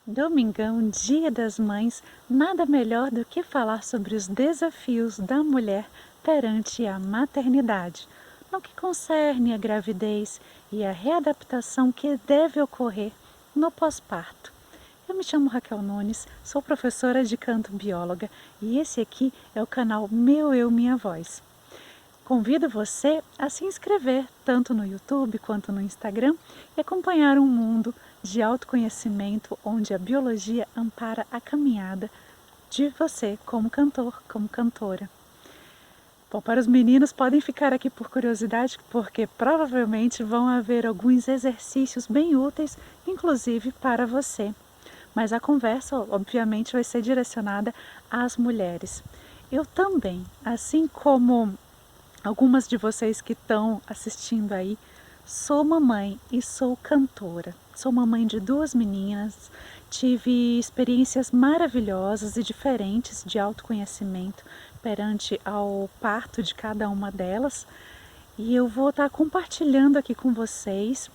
Domingão, Dia das Mães, nada melhor do que falar sobre os desafios da mulher perante a maternidade, no que concerne a gravidez e a readaptação que deve ocorrer no pós-parto. Eu me chamo Raquel Nunes, sou professora de canto bióloga e esse aqui é o canal Meu Eu Minha Voz. Convido você a se inscrever tanto no YouTube quanto no Instagram e acompanhar um mundo de autoconhecimento onde a biologia ampara a caminhada de você como cantor, como cantora. Bom, para os meninos podem ficar aqui por curiosidade, porque provavelmente vão haver alguns exercícios bem úteis, inclusive para você. Mas a conversa, obviamente, vai ser direcionada às mulheres. Eu também, assim como algumas de vocês que estão assistindo aí, sou mamãe e sou cantora. Sou mamãe de 2 meninas, tive experiências maravilhosas e diferentes de autoconhecimento perante ao parto de cada uma delas. E eu vou estar compartilhando aqui com vocês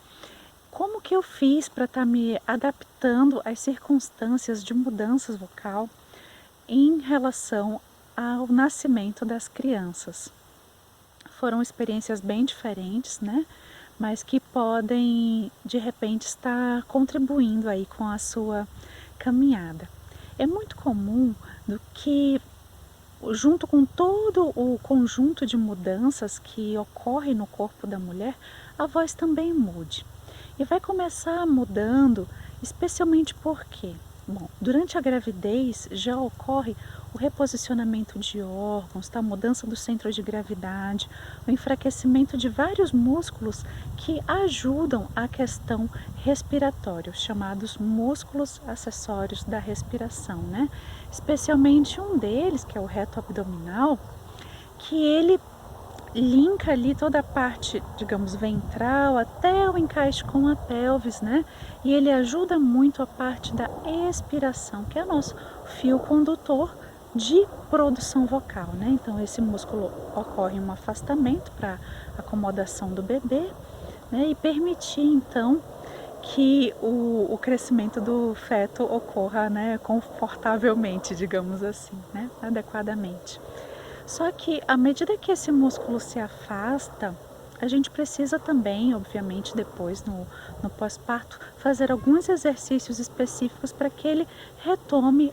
como que eu fiz para estar me adaptando às circunstâncias de mudanças vocal em relação ao nascimento das crianças. Foram experiências bem diferentes, né? Mas que podem, de repente, estar contribuindo aí com a sua caminhada. É muito comum do que, junto com todo o conjunto de mudanças que ocorre no corpo da mulher, a voz também mude. E vai começar mudando, especialmente porque, bom, durante a gravidez já ocorre o reposicionamento de órgãos, tá? A mudança do centro de gravidade, o enfraquecimento de vários músculos que ajudam a questão respiratória, os chamados músculos acessórios da respiração, né? Especialmente um deles, que é o reto abdominal, que ele linka ali toda a parte, digamos, ventral até o encaixe com a pelvis, né? E ele ajuda muito a parte da expiração, que é o nosso fio condutor de produção vocal, né? Então esse músculo ocorre um afastamento para acomodação do bebê, né? E permitir então que o crescimento do feto ocorra, né, confortavelmente, digamos assim, né, adequadamente. Só que à medida que esse músculo se afasta, a gente precisa também, obviamente, depois no pós-parto, fazer alguns exercícios específicos para que ele retome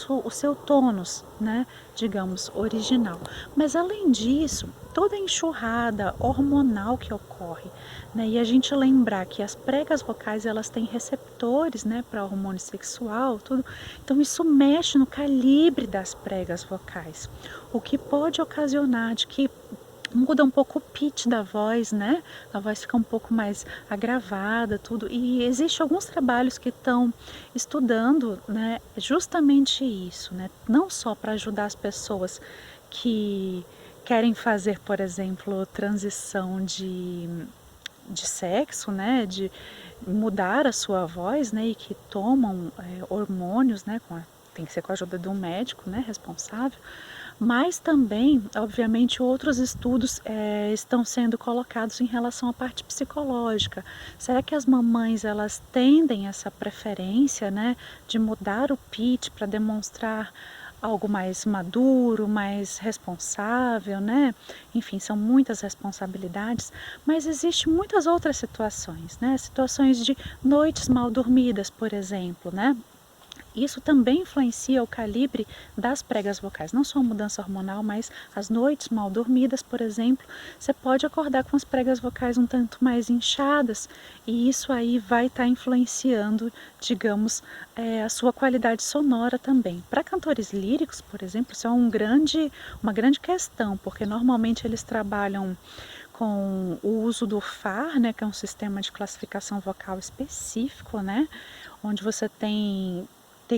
o seu tônus, né, digamos, original. Mas além disso, toda a enxurrada hormonal que ocorre, né, e a gente lembrar que as pregas vocais elas têm receptores, né, para hormônio sexual, tudo, então isso mexe no calibre das pregas vocais, o que pode ocasionar de que muda um pouco o pitch da voz, né? A voz fica um pouco mais agravada, tudo. E existe alguns trabalhos que estão estudando, né, justamente isso, né? Não só para ajudar as pessoas que querem fazer, por exemplo, transição de sexo, né? De mudar a sua voz, né? E que tomam hormônios, né? Tem que ser com a ajuda de um médico, né? Responsável. Mas também, obviamente, outros estudos estão sendo colocados em relação à parte psicológica. Será que as mamães elas tendem essa preferência, né, de mudar o pitch para demonstrar algo mais maduro, mais responsável, né? Enfim, são muitas responsabilidades, mas existem muitas outras situações, né? Situações de noites mal dormidas, por exemplo, né? Isso também influencia o calibre das pregas vocais, não só a mudança hormonal, mas as noites mal dormidas, por exemplo, você pode acordar com as pregas vocais um tanto mais inchadas e isso aí vai estar influenciando, digamos, a sua qualidade sonora também. Para cantores líricos, por exemplo, isso é uma grande questão, porque normalmente eles trabalham com o uso do FAR, né, que é um sistema de classificação vocal específico, né, onde você tem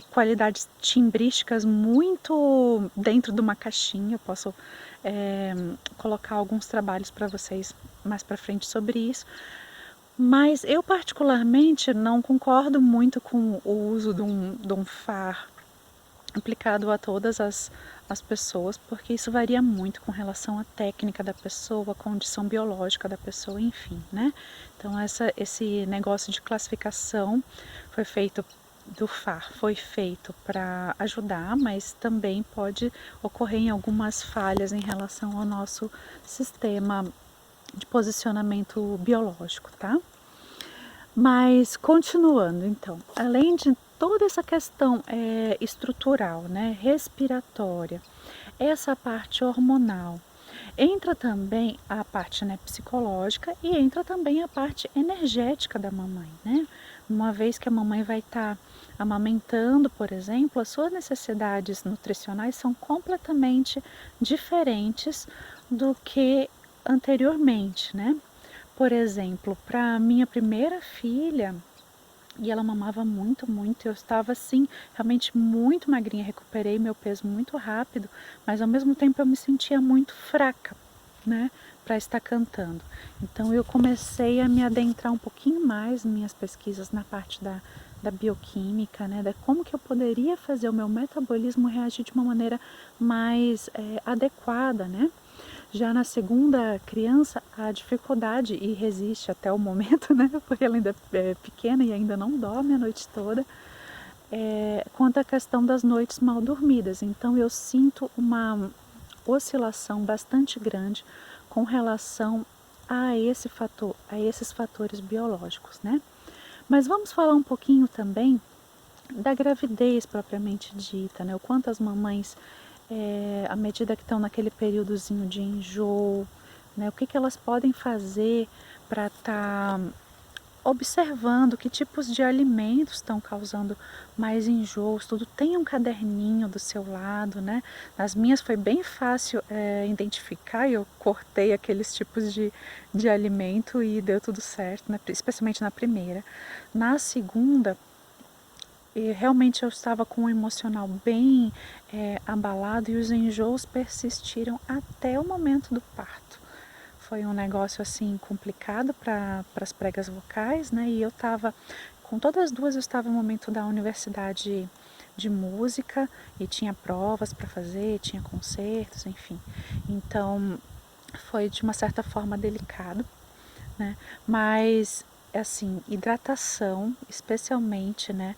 qualidades timbrísticas muito dentro de uma caixinha. Eu posso colocar alguns trabalhos para vocês mais para frente sobre isso. Mas eu particularmente não concordo muito com o uso de um FAR aplicado a todas as pessoas, porque isso varia muito com relação à técnica da pessoa, à condição biológica da pessoa, enfim, né? Então esse negócio de classificação foi feito do FAR foi feito para ajudar, mas também pode ocorrer em algumas falhas em relação ao nosso sistema de posicionamento biológico, tá? Mas continuando, então, além de toda essa questão estrutural, né, respiratória, essa parte hormonal, entra também a parte, né, psicológica e entra também a parte energética da mamãe, né? Uma vez que a mamãe vai estar amamentando, por exemplo, as suas necessidades nutricionais são completamente diferentes do que anteriormente, né? Por exemplo, para minha primeira filha, e ela mamava muito, muito. Eu estava assim, realmente muito magrinha, recuperei meu peso muito rápido, mas ao mesmo tempo eu me sentia muito fraca, né, para estar cantando. Então eu comecei a me adentrar um pouquinho mais em minhas pesquisas na parte da bioquímica, né, da como que eu poderia fazer o meu metabolismo reagir de uma maneira mais adequada, né. Já na segunda criança, a dificuldade, e resiste até o momento, né, porque ela ainda é pequena e ainda não dorme a noite toda, quanto à questão das noites mal dormidas. Então eu sinto uma oscilação bastante grande com relação a esse fator, a esses fatores biológicos, né? Mas vamos falar um pouquinho também da gravidez propriamente dita, né? O quanto as mamães, à medida que estão naquele períodozinho de enjoo, né? O que que elas podem fazer para estar observando que tipos de alimentos estão causando mais enjoos, tudo. Tem um caderninho do seu lado, né? Nas minhas foi bem fácil identificar, eu cortei aqueles tipos de alimento e deu tudo certo, né? Especialmente na primeira. Na segunda, e realmente eu estava com um emocional bem abalado e os enjoos persistiram até o momento do parto. Foi um negócio assim complicado para as pregas vocais, né? E eu estava, com todas as duas, eu estava no momento da universidade de música e tinha provas para fazer, tinha concertos, enfim. Então foi de uma certa forma delicado, né? Mas assim, hidratação, especialmente, né?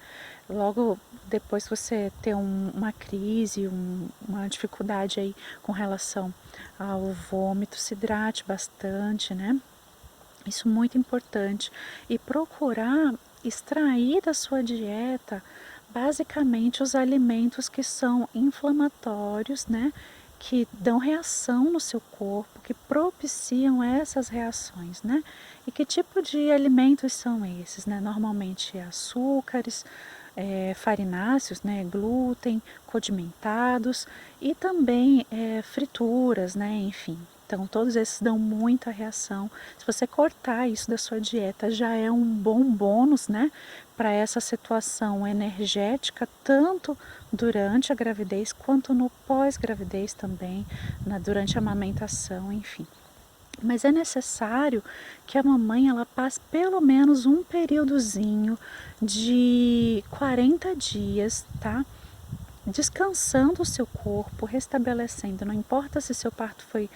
Logo depois que você ter uma crise, uma dificuldade aí com relação ao vômito, se hidrate bastante, né? Isso é muito importante. E procurar extrair da sua dieta basicamente os alimentos que são inflamatórios, né? Que dão reação no seu corpo, que propiciam essas reações, né? E que tipo de alimentos são esses, né? Normalmente açúcares, farináceos, né? Glúten, condimentados e também frituras, né? Enfim. Então, todos esses dão muita reação. Se você cortar isso da sua dieta, já é um bom bônus, né? Para essa situação energética, tanto durante a gravidez quanto no pós-gravidez também, durante a amamentação, enfim. Mas é necessário que a mamãe ela passe pelo menos um períodozinho de 40 dias, tá? Descansando o seu corpo, restabelecendo. Não importa se seu parto foi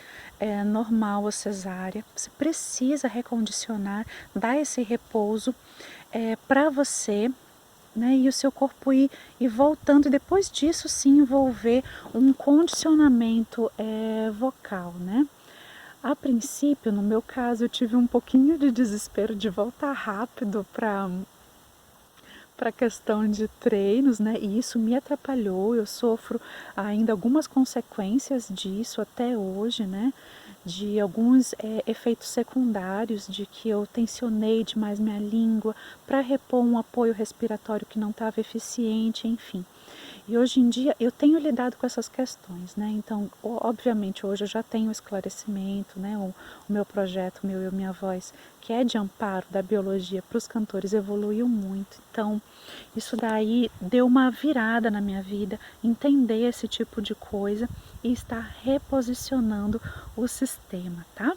normal ou cesárea, você precisa recondicionar, dar esse repouso para você, né, e o seu corpo ir voltando, e depois disso sim envolver um condicionamento vocal, né? A princípio, no meu caso, eu tive um pouquinho de desespero de voltar rápido para a questão de treinos, né? E isso me atrapalhou. Eu sofro ainda algumas consequências disso até hoje, né? De alguns efeitos secundários, de que eu tensionei demais minha língua para repor um apoio respiratório que não estava eficiente, enfim. E hoje em dia eu tenho lidado com essas questões, né? Então, obviamente, hoje eu já tenho esclarecimento, né? O meu projeto, meu Eu Minha Voz, que é de amparo da biologia para os cantores, evoluiu muito. Então, isso daí deu uma virada na minha vida, entender esse tipo de coisa e estar reposicionando o sistema, tá?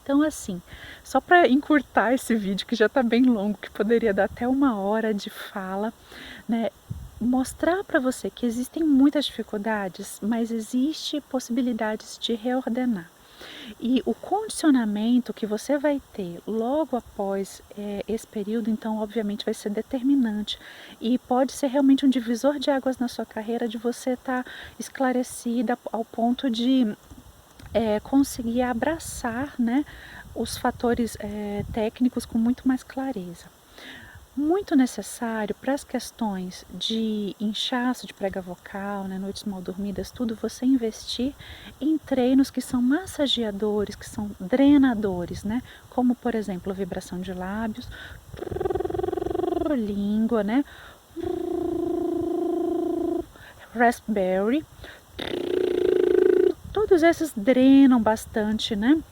Então, assim, só para encurtar esse vídeo que já está bem longo, que poderia dar até 1 hora de fala, né? Mostrar para você que existem muitas dificuldades, mas existe possibilidades de reordenar. E o condicionamento que você vai ter logo após esse período, então, obviamente, vai ser determinante. E pode ser realmente um divisor de águas na sua carreira, de você estar esclarecida ao ponto de conseguir abraçar, né, os fatores técnicos com muito mais clareza. Muito necessário para as questões de inchaço de prega vocal, né, noites mal dormidas, tudo, você investir em treinos que são massageadores, que são drenadores, né, como por exemplo vibração de lábios, língua, né, raspberry, todos esses drenam bastante, né?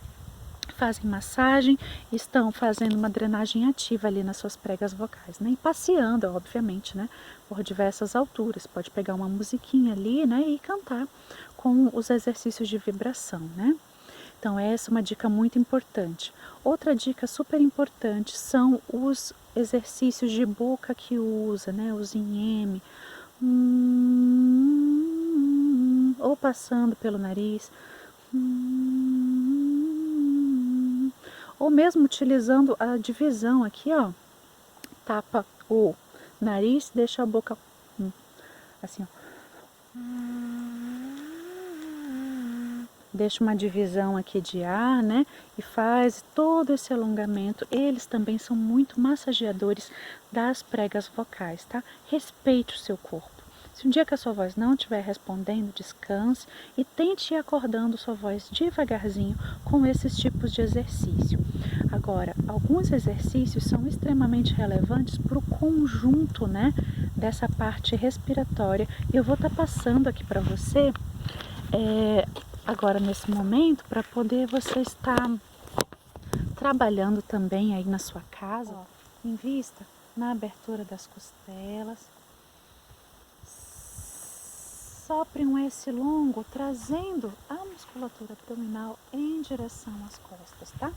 Fazem massagem, estão fazendo uma drenagem ativa ali nas suas pregas vocais, né? E passeando, obviamente, né? Por diversas alturas. Pode pegar uma musiquinha ali, né? E cantar com os exercícios de vibração, né? Então, essa é uma dica muito importante. Outra dica super importante são os exercícios de boca que usa, né? Os IM, ou passando pelo nariz, ou mesmo utilizando a divisão aqui, ó, tapa o nariz, deixa a boca assim, ó. Deixa uma divisão aqui de ar, né? E faz todo esse alongamento. Eles também são muito massageadores das pregas vocais, tá? Respeite o seu corpo. Se um dia que a sua voz não estiver respondendo, descanse e tente ir acordando sua voz devagarzinho com esses tipos de exercício. Agora, alguns exercícios são extremamente relevantes para o conjunto, né, dessa parte respiratória. Eu vou estar passando aqui para você agora nesse momento para poder você estar trabalhando também aí na sua casa. Ó, invista na abertura das costelas. Sopre um S longo, trazendo a musculatura abdominal em direção às costas, tá?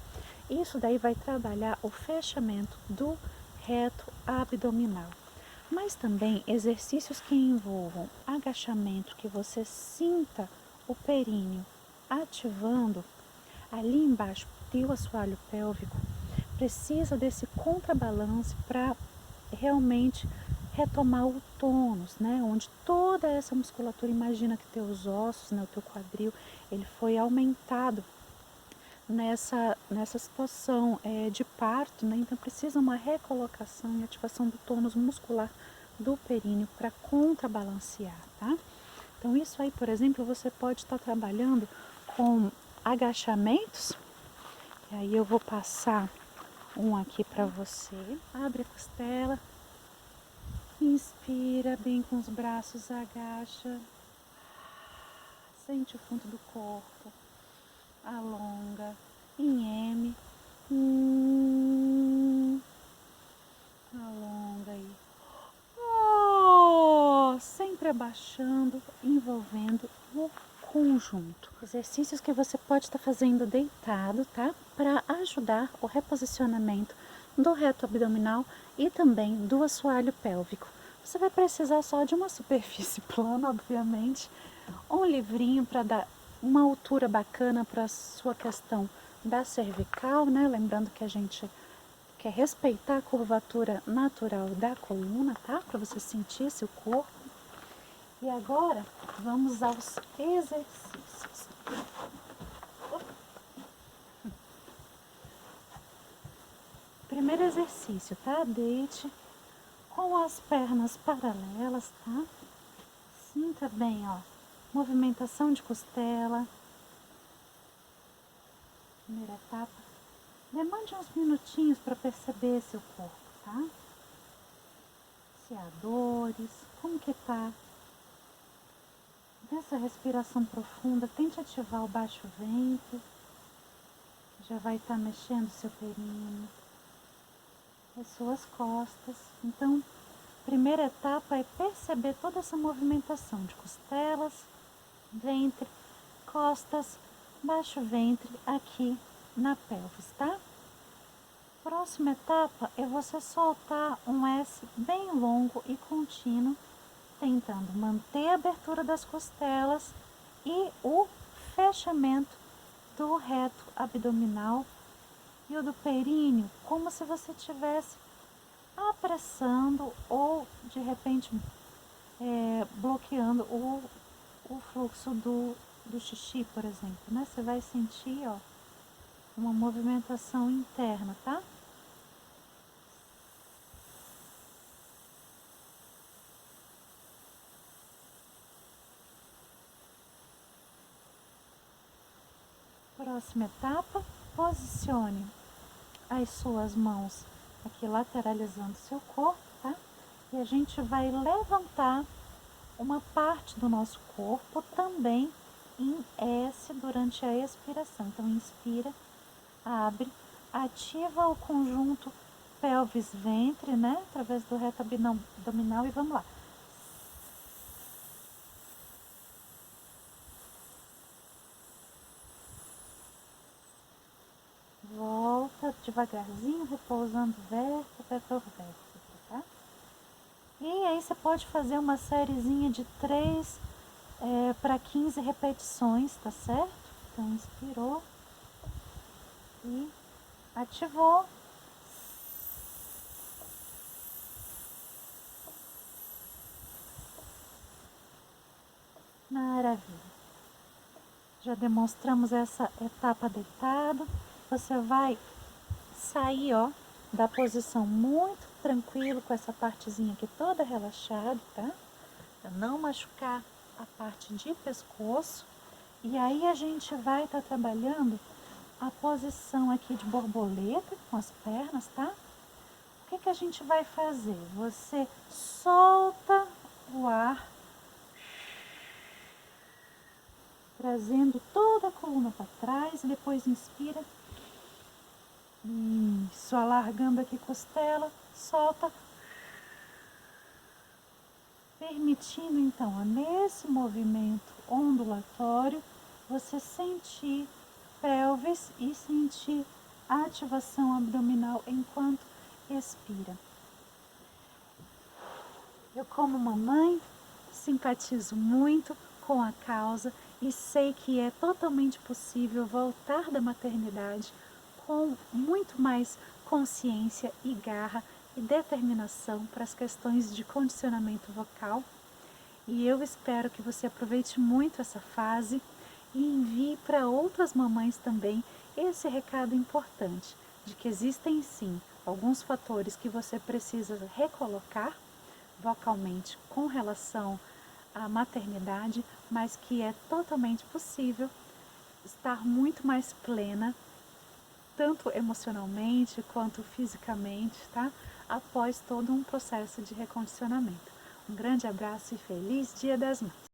Isso daí vai trabalhar o fechamento do reto abdominal. Mas também exercícios que envolvam agachamento, que você sinta o períneo ativando ali embaixo, teu assoalho pélvico, precisa desse contrabalance para realmente retomar o tônus, né? Onde toda essa musculatura, imagina que teus ossos, né, o teu quadril, ele foi aumentado nessa situação de parto, né? Então precisa uma recolocação e ativação do tônus muscular do períneo para contrabalancear, tá? Então isso aí, por exemplo, você pode estar trabalhando com agachamentos, e aí eu vou passar um aqui para você. Abre a costela. Inspira bem com os braços, agacha, sente o fundo do corpo, alonga, em M, alonga aí, sempre abaixando, envolvendo o conjunto. Exercícios que você pode estar fazendo deitado, tá? Para ajudar o reposicionamento do reto abdominal e também do assoalho pélvico. Você vai precisar só de uma superfície plana, obviamente, um livrinho para dar uma altura bacana para a sua questão da cervical, né? Lembrando que a gente quer respeitar a curvatura natural da coluna, tá? Para você sentir seu corpo. E agora, vamos aos exercícios. Primeiro exercício, tá? Deite com as pernas paralelas, tá? Sinta bem, ó, movimentação de costela. Primeira etapa. Demande uns minutinhos para perceber seu corpo, tá? Se há dores, como que tá? Nessa respiração profunda, tente ativar o baixo ventre. Já vai estar mexendo seu períneo, as suas costas. Então, primeira etapa é perceber toda essa movimentação de costelas, ventre, costas, baixo ventre aqui na pelvis, tá? Próxima etapa é você soltar um S bem longo e contínuo, tentando manter a abertura das costelas e o fechamento do reto abdominal e o do períneo, como se você estivesse apressando ou de repente bloqueando o fluxo do xixi, por exemplo, né? Você vai sentir, ó, uma movimentação interna, tá? Próxima etapa, posicione as suas mãos aqui lateralizando seu corpo, tá? E a gente vai levantar uma parte do nosso corpo também em S durante a expiração. Então, inspira, abre, ativa o conjunto pelvis-ventre, né? Através do reto abdominal e vamos lá. Volta devagarzinho, repousando vértebra por vértebra, tá? E aí você pode fazer uma sériezinha de 3 para 15 repetições, tá certo? Então, inspirou e ativou. Maravilha. Já demonstramos essa etapa deitado. Você vai sair, ó, da posição muito tranquilo, com essa partezinha aqui toda relaxada, tá? Pra não machucar a parte de pescoço. E aí a gente vai estar trabalhando a posição aqui de borboleta com as pernas, tá? O que a gente vai fazer? Você solta o ar, trazendo toda a coluna para trás, depois inspira. Isso, alargando aqui costela, solta. Permitindo então, nesse movimento ondulatório, você sentir pelvis e sentir ativação abdominal enquanto expira. Eu, como mamãe, simpatizo muito com a causa e sei que é totalmente possível voltar da maternidade com muito mais consciência e garra e determinação para as questões de condicionamento vocal. E eu espero que você aproveite muito essa fase e envie para outras mamães também esse recado importante de que existem sim alguns fatores que você precisa recolocar vocalmente com relação à maternidade, mas que é totalmente possível estar muito mais plena, tanto emocionalmente quanto fisicamente, tá? Após todo um processo de recondicionamento. Um grande abraço e feliz Dia das Mães!